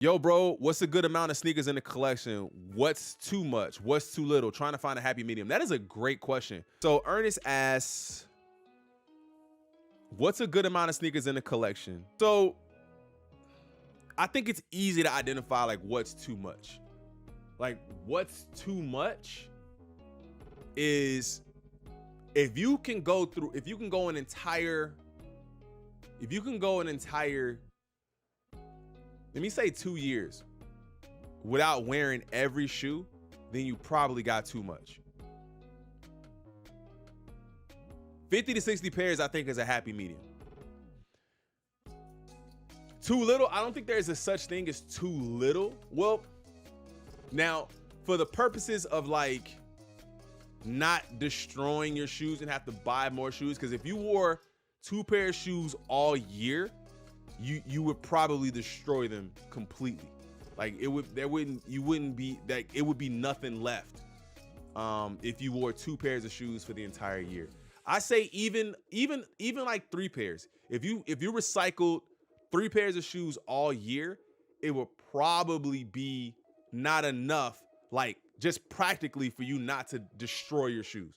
Yo, bro, what's a good amount of sneakers in the collection? What's too much? What's too little? Trying to find a happy medium. That is a great question. So Ernest asks, what's a good amount of sneakers in the collection? So I think it's easy to identify like what's too much. Like what's too much is if you can go an entire, let me say 2 years without wearing every shoe, then you probably got too much. 50 to 60 pairs, I think, is a happy medium. Too little, I don't think there's a such thing as too little. Well, now, for the purposes of like not destroying your shoes and have to buy more shoes, because if you wore 2 pairs of shoes all year, you would probably destroy them completely. Like it would be nothing left if you wore 2 pairs of shoes for the entire year. I say even like 3 pairs. If you recycled 3 pairs of shoes all year, it would probably be not enough, like just practically, for you not to destroy your shoes.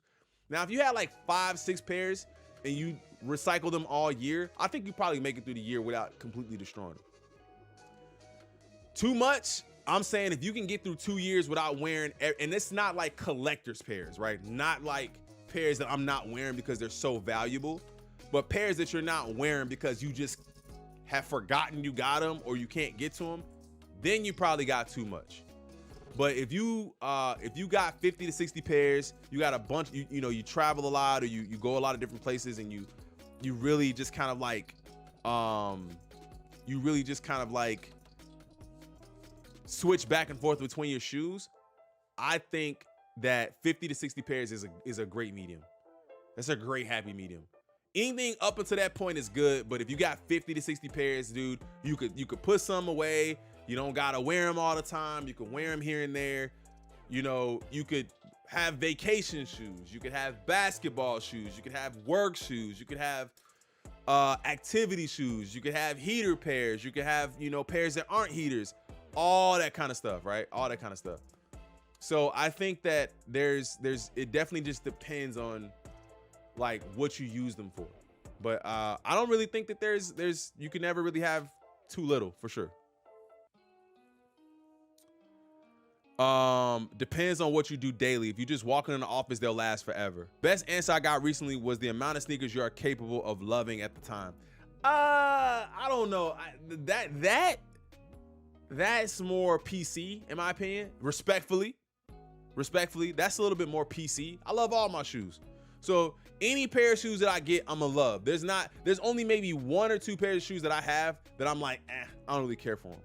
Now, if you had like 5, 6 pairs and you recycle them all year, I think you probably make it through the year without completely destroying them. Too much, I'm saying if you can get through 2 years without wearing, and it's not like collector's pairs, right? Not like pairs that I'm not wearing because they're so valuable, but pairs that you're not wearing because you just have forgotten you got them or you can't get to them, then you probably got too much. But if you got 50 to 60 pairs, you got a bunch, you travel a lot, or you go a lot of different places, and you really just kind of like switch back and forth between your shoes, I think that 50 to 60 pairs is a great medium. That's a great happy medium. Anything up until that point is good, but if you got 50 to 60 pairs, dude, you could put some away. You don't gotta wear them all the time. You can wear them here and there. You could have vacation shoes. You could have basketball shoes. You could have work shoes. You could have activity shoes. You could have heater pairs. You could have, pairs that aren't heaters. All that kind of stuff, right? All that kind of stuff. So I think that it definitely just depends on like what you use them for. But I don't really think that you can never really have too little, for sure. Depends on what you do daily. If you just walk in the office, they'll last forever. Best answer I got recently was the amount of sneakers you are capable of loving at the time. I don't know. That's more PC in my opinion. Respectfully, that's a little bit more PC. I love all my shoes. So any pair of shoes that I get, I'm gonna love. There's only maybe 1 or 2 pairs of shoes that I have that I'm like, I don't really care for them.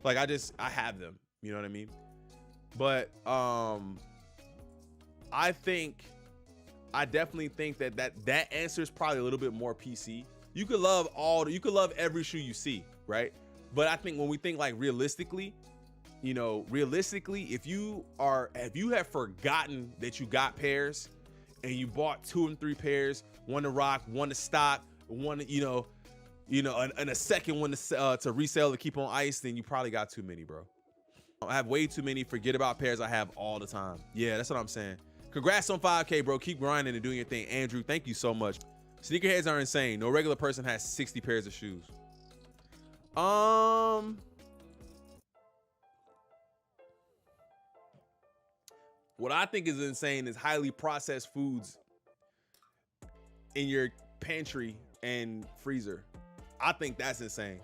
Like I have them. You know what I mean? But I definitely think that answer is probably a little bit more PC. You could love every shoe you see, right? But I think when we think like realistically, if you have forgotten that you got pairs and you bought 2 and 3 pairs, one to rock, one to stock, one, and a second one to resell to keep on ice, then you probably got too many, bro. I have way too many forget about pairs I have all the time. Yeah, that's what I'm saying. Congrats on 5K, bro. Keep grinding and doing your thing. Andrew, thank you so much. Sneakerheads are insane. No regular person has 60 pairs of shoes. What I think is insane is highly processed foods in your pantry and freezer. I think that's insane.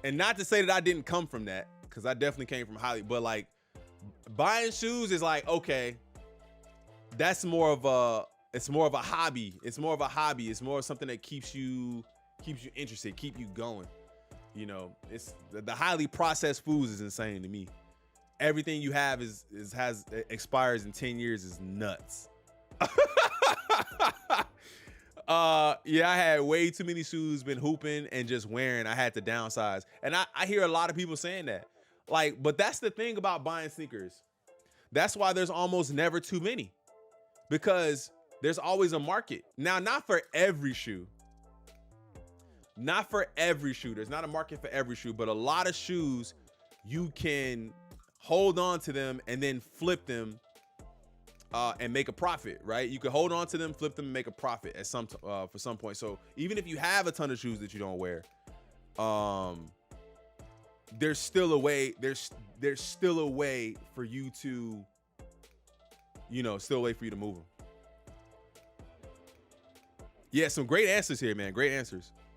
And not to say that I didn't come from that, because I definitely came from highly, but like buying shoes is like, okay, that's more of a hobby. It's more of something that keeps you interested, keep you going. It's the highly processed foods is insane to me. Everything you have expires in 10 years is nuts. Yeah, I had way too many shoes, been hooping and just wearing. I had to downsize. And I hear a lot of people saying that. Like, but that's the thing about buying sneakers. That's why there's almost never too many. Because there's always a market. Now, not for every shoe. Not for every shoe. There's not a market for every shoe, but a lot of shoes you can hold on to them and then flip them and make a profit, right? You can hold on to them, flip them, and make a profit at for some point. So even if you have a ton of shoes that you don't wear, there's still a way. There's still a way for you to, still a way for you to move them. Yeah, some great answers here, man. Great answers.